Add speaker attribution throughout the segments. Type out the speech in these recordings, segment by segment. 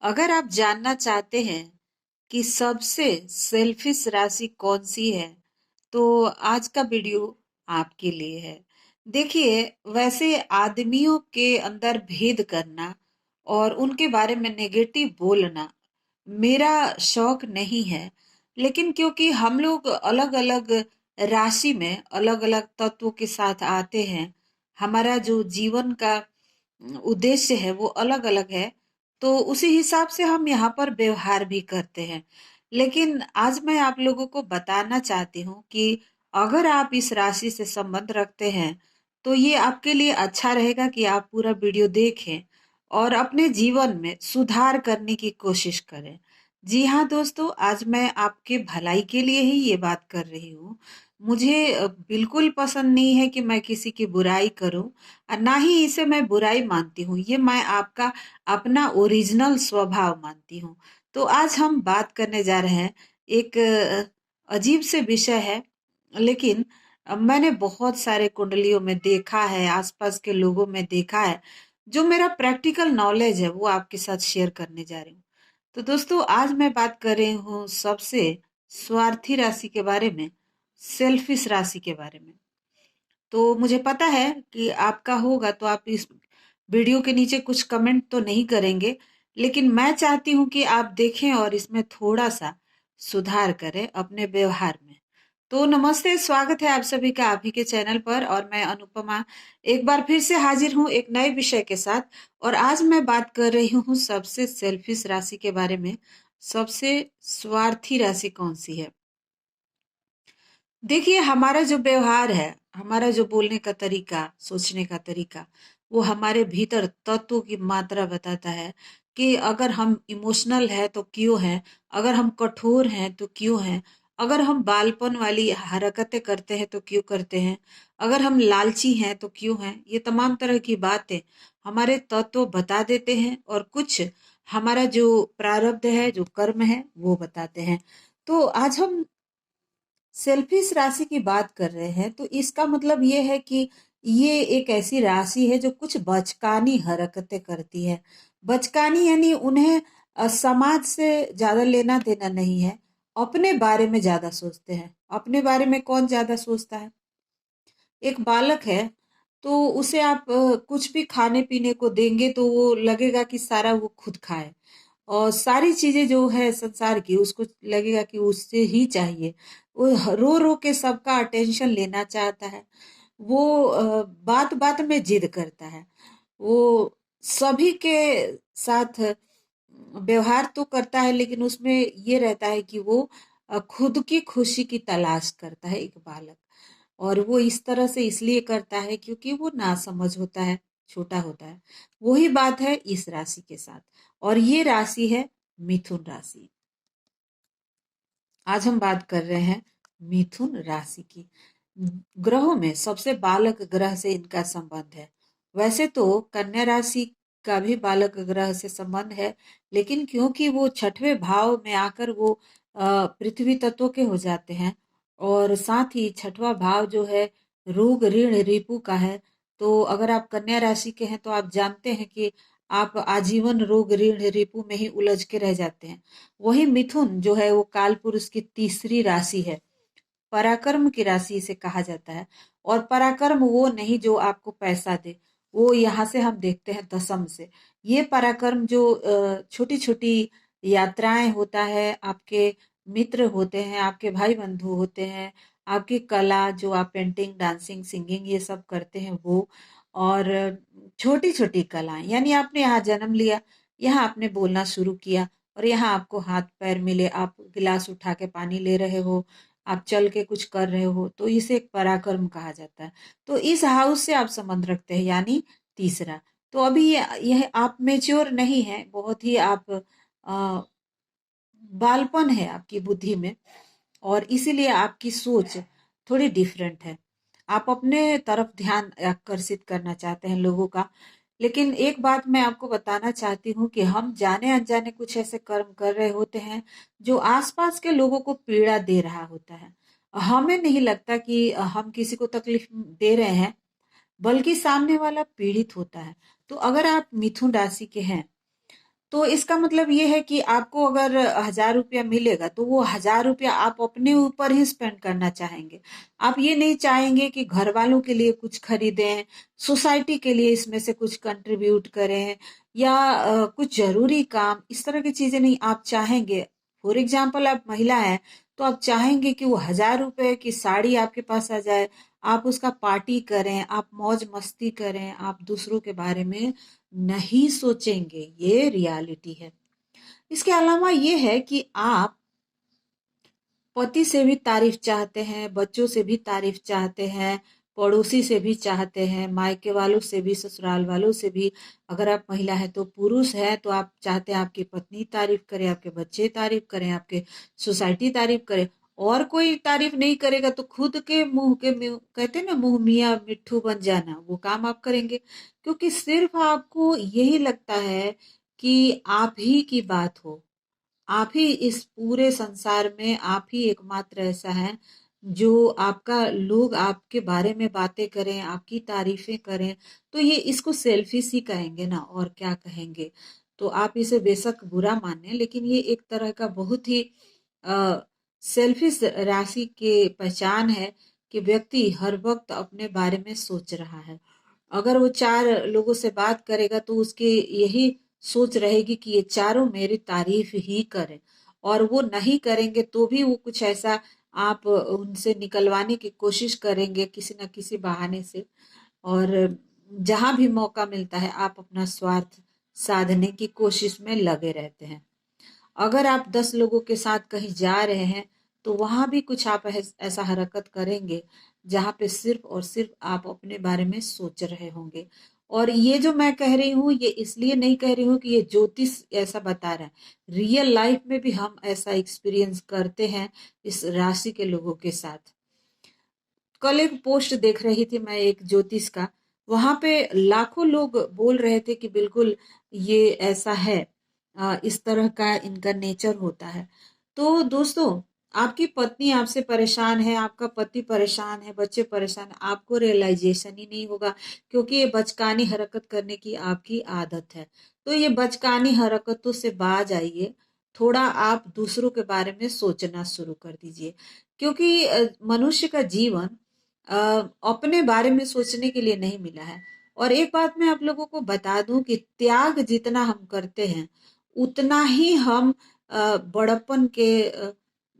Speaker 1: अगर आप जानना चाहते हैं कि सबसे सेल्फिश राशि कौन सी है, तो आज का वीडियो आपके लिए है। देखिए, वैसे आदमियों के अंदर भेद करना और उनके बारे में नेगेटिव बोलना मेरा शौक नहीं है। लेकिन क्योंकि हम लोग अलग अलग राशि में अलग अलग तत्वों के साथ आते हैं, हमारा जो जीवन का उद्देश्य है वो अलग अलग है, तो उसी हिसाब से हम यहाँ पर व्यवहार भी करते हैं। लेकिन आज मैं आप लोगों को बताना चाहती हूँ कि अगर आप इस राशि से संबंध रखते हैं तो ये आपके लिए अच्छा रहेगा कि आप पूरा वीडियो देखें और अपने जीवन में सुधार करने की कोशिश करें। जी हाँ दोस्तों, आज मैं आपके भलाई के लिए ही ये बात कर रही हूँ। मुझे बिल्कुल पसंद नहीं है कि मैं किसी की बुराई करूं, और ना ही इसे मैं बुराई मानती हूँ। ये मैं आपका अपना ओरिजिनल स्वभाव मानती हूँ। तो आज हम बात करने जा रहे हैं, एक अजीब से विषय है, लेकिन मैंने बहुत सारे कुंडलियों में देखा है, आसपास के लोगों में देखा है। जो मेरा प्रैक्टिकल नॉलेज है वो आपके साथ शेयर करने जा रही हूँ। तो दोस्तों, आज मैं बात कर रही हूँ सबसे स्वार्थी राशि के बारे में, सेल्फिश राशि के बारे में। तो मुझे पता है कि आपका होगा, तो आप इस वीडियो के नीचे कुछ कमेंट तो नहीं करेंगे, लेकिन मैं चाहती हूँ कि आप देखें और इसमें थोड़ा सा सुधार करें अपने व्यवहार में। तो नमस्ते, स्वागत है आप सभी का आप ही के चैनल पर, और मैं अनुपमा एक बार फिर से हाजिर हूँ एक नए विषय के साथ। और आज मैं बात कर रही हूँ सबसे सेल्फिश राशि के बारे में। सबसे स्वार्थी राशि कौन सी है? देखिए, हमारा जो व्यवहार है, हमारा जो बोलने का तरीका, सोचने का तरीका, वो हमारे भीतर तत्वों की मात्रा बताता है कि अगर हम इमोशनल है तो क्यों है, अगर हम कठोर हैं तो क्यों हैं, अगर हम बालपन वाली हरकतें करते हैं तो क्यों करते हैं, अगर हम लालची हैं तो क्यों हैं। ये तमाम तरह की बातें हमारे तत्व बता देते हैं, और कुछ हमारा जो प्रारब्ध है, जो कर्म है, वो बताते हैं। तो आज हम सेल्फिश राशि की बात कर रहे हैं, तो इसका मतलब ये है कि ये एक ऐसी राशि है जो कुछ बचकानी हरकतें करती है। बचकानी यानी उन्हें समाज से ज्यादा लेना देना नहीं है, अपने बारे में ज्यादा सोचते हैं। अपने बारे में कौन ज्यादा सोचता है? एक बालक है, तो उसे आप कुछ भी खाने पीने को देंगे तो वो लगेगा कि सारा वो खुद खाए, और सारी चीजें जो है संसार की उसको लगेगा कि उससे ही चाहिए। वो रो रो के सबका अटेंशन लेना चाहता है। वो बात बात में जिद करता है। वो सभी के साथ व्यवहार तो करता है, लेकिन उसमें ये रहता है कि वो खुद की खुशी की तलाश करता है, एक बालक। और वो इस तरह से इसलिए करता है क्योंकि वो नासमझ होता है, छोटा होता है। वही बात है इस राशि के साथ, और ये राशि है मिथुन राशि। आज हम बात कर रहे हैं मिथुन राशि की। ग्रहों में सबसे बालक ग्रह से इनका संबंध है। वैसे तो कन्या राशि का भी बालक ग्रह से संबंध है, लेकिन क्योंकि वो छठवें भाव में आकर वो पृथ्वी तत्व के हो जाते हैं, और साथ ही छठवां भाव जो है रोग ऋण रिपु का है। तो अगर आप कन्या राशि के हैं तो आप जानते हैं कि आप आजीवन रोग ऋण रिपु में ही उलझ के रह जाते हैं। वही मिथुन जो है वो काल पुरुष की तीसरी राशि है। पराक्रम की राशि इसे कहा जाता है। और पराक्रम वो नहीं जो आपको पैसा दे, वो यहाँ से हम देखते हैं दशम से। ये पराक्रम जो छोटी छोटी यात्राएं होता है, आपके मित्र होते हैं, आपके भाई बंधु होते हैं, आपकी कला जो आप पेंटिंग, डांसिंग, सिंगिंग ये सब करते हैं वो, और छोटी छोटी कलाएं, यानी आपने यहाँ जन्म लिया, यहाँ आपने बोलना शुरू किया, और यहाँ आपको हाथ पैर मिले, आप गिलास उठा के पानी ले रहे हो, आप चल के कुछ कर रहे हो, तो इसे एक पराक्रम कहा जाता है। तो इस हाउस से आप संबंध रखते हैं, यानी तीसरा। तो अभी यह आप मेच्योर नहीं है, बहुत ही आप बालपन है आपकी बुद्धि में, और इसीलिए आपकी सोच थोड़ी डिफरेंट है। आप अपने तरफ ध्यान आकर्षित करना चाहते हैं लोगों का। लेकिन एक बात मैं आपको बताना चाहती हूँ कि हम जाने अनजाने कुछ ऐसे कर्म कर रहे होते हैं जो आसपास के लोगों को पीड़ा दे रहा होता है। हमें नहीं लगता कि हम किसी को तकलीफ दे रहे हैं, बल्कि सामने वाला पीड़ित होता है। तो अगर आप मिथुन राशि के हैं, तो इसका मतलब ये है कि आपको अगर 1000 रुपया मिलेगा तो वो 1000 रुपया आप अपने ऊपर ही स्पेंड करना चाहेंगे। आप ये नहीं चाहेंगे कि घर वालों के लिए कुछ खरीदें, सोसाइटी के लिए इसमें से कुछ कंट्रीब्यूट करें, या कुछ जरूरी काम, इस तरह की चीजें नहीं आप चाहेंगे। फॉर एग्जाम्पल आप महिला हैं तो आप चाहेंगे कि वो 1000 रुपए की साड़ी आपके पास आ जाए, आप उसका पार्टी करें, आप मौज मस्ती करें, आप दूसरों के बारे में नहीं सोचेंगे। ये रियलिटी है। इसके अलावा ये है कि आप पति से भी तारीफ चाहते हैं, बच्चों से भी तारीफ चाहते हैं, पड़ोसी से भी चाहते हैं, मायके वालों से भी, ससुराल वालों से भी। अगर आप महिला है तो पुरुष है तो आप चाहते हैं आपकी पत्नी तारीफ करे, आपके बच्चे तारीफ करें, आपके सोसाइटी तारीफ करे। और कोई तारीफ नहीं करेगा तो खुद के मुंह के कहते हैं ना, मुंह मियाँ मिट्ठू बन जाना, वो काम आप करेंगे। क्योंकि सिर्फ आपको यही लगता है कि आप ही की बात हो, आप ही इस पूरे संसार में, आप ही एकमात्र ऐसा है जो आपका, लोग आपके बारे में बातें करें, आपकी तारीफें करें, तो ये इसको सेल्फिश ही कहेंगे ना, और क्या कहेंगे। तो आप इसे बेशक बुरा माने, लेकिन ये एक तरह का बहुत ही सेल्फिश राशि की पहचान है कि व्यक्ति हर वक्त अपने बारे में सोच रहा है। अगर वो 4 लोगों से बात करेगा तो उसकी यही सोच रहेगी कि ये चारों मेरी तारीफ ही करें, और वो नहीं करेंगे तो भी वो कुछ ऐसा आप उनसे निकलवाने की कोशिश करेंगे किसी न किसी बहाने से। और जहां भी मौका मिलता है आप अपना स्वार्थ साधने की कोशिश में लगे रहते हैं। अगर आप 10 लोगों के साथ कहीं जा रहे हैं तो वहां भी कुछ आप ऐसा हरकत करेंगे जहां पे सिर्फ और सिर्फ आप अपने बारे में सोच रहे होंगे। और ये जो मैं कह रही हूँ ये इसलिए नहीं कह रही हूँ कि ये ज्योतिष ऐसा बता रहा है, रियल लाइफ में भी हम ऐसा एक्सपीरियंस करते हैं इस राशि के लोगों के साथ। कल एक पोस्ट देख रही थी मैं एक ज्योतिष का, वहां पे लाखों लोग बोल रहे थे कि बिल्कुल ये ऐसा है, इस तरह का इनका नेचर होता है। तो दोस्तों, आपकी पत्नी आपसे परेशान है, आपका पति परेशान है, बच्चे परेशान है, आपको रियलाइजेशन ही नहीं होगा क्योंकि ये बचकानी हरकत करने की आपकी आदत है। तो ये बचकानी हरकतों से बाज आइए, थोड़ा आप दूसरों के बारे में सोचना शुरू कर दीजिए। क्योंकि मनुष्य का जीवन अ, अपने बारे में सोचने के लिए नहीं मिला है। और एक बात मैं आप लोगों को बता दूं कि त्याग जितना हम करते हैं उतना ही हम बड़प्पन के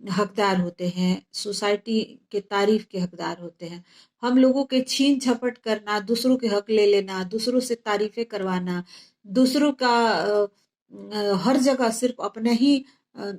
Speaker 1: हकदार होते हैं, सोसाइटी के तारीफ के हकदार होते हैं। हम लोगों के छीन झपट करना, दूसरों के हक ले लेना, दूसरों से तारीफें करवाना, दूसरों का हर जगह सिर्फ अपने ही अ,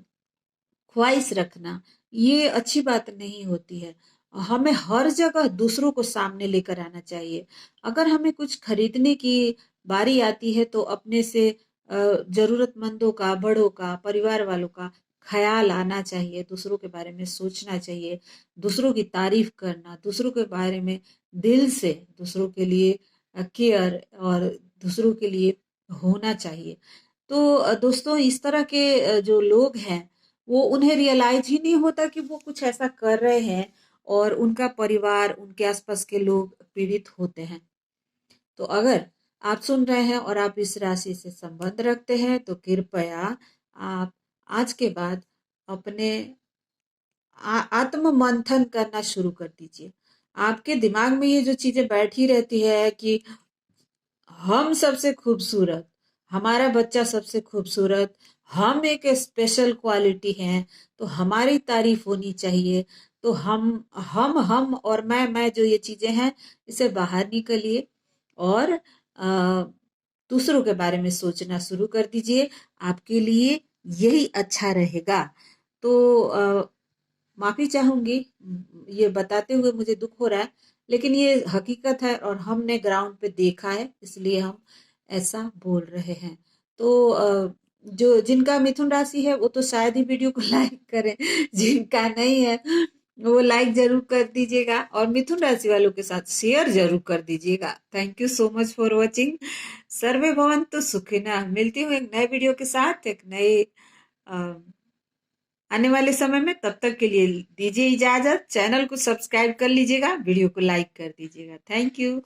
Speaker 1: ख्वाहिश रखना, ये अच्छी बात नहीं होती है। हमें हर जगह दूसरों को सामने लेकर आना चाहिए। अगर हमें कुछ खरीदने की बारी आती है तो अपने से जरूरतमंदों का, बड़ों का, परिवार वालों का ख्याल आना चाहिए, दूसरों के बारे में सोचना चाहिए, दूसरों की तारीफ करना, दूसरों के बारे में दिल से दूसरों के लिए केयर और दूसरों के लिए होना चाहिए। तो दोस्तों, इस तरह के जो लोग हैं वो, उन्हें रियलाइज ही नहीं होता कि वो कुछ ऐसा कर रहे हैं और उनका परिवार, उनके आसपास के लोग पीड़ित होते हैं। तो अगर आप सुन रहे हैं और आप इस राशि से संबंध रखते हैं तो कृपया आप आज के बाद अपने आत्म मंथन करना शुरू कर दीजिए। आपके दिमाग में ये जो चीजें बैठी रहती है कि हम सबसे खूबसूरत, हमारा बच्चा सबसे खूबसूरत, हम एक स्पेशल क्वालिटी हैं, तो हमारी तारीफ होनी चाहिए। तो हम और मैं जो ये चीजें हैं, इसे बाहर निकलिए और दूसरों के बारे में सोचना शुरू कर दीजिए। आपके लिए यही अच्छा रहेगा। तो माफी चाहूंगी, ये बताते हुए मुझे दुख हो रहा है, लेकिन ये हकीकत है और हमने ग्राउंड पे देखा है, इसलिए हम ऐसा बोल रहे हैं। तो जो जिनका मिथुन राशि है वो तो शायद ही वीडियो को लाइक करें, जिनका नहीं है वो लाइक जरूर कर दीजिएगा और मिथुन राशि वालों के साथ शेयर जरूर कर दीजिएगा। Thank you so much for watching. सर्वे भवन्तु सुखिनः। मिलती हूँ एक नए वीडियो के साथ, एक नए आने वाले समय में। तब तक के लिए दीजिए इजाजत। चैनल को सब्सक्राइब कर लीजिएगा, वीडियो को लाइक कर दीजिएगा। Thank you.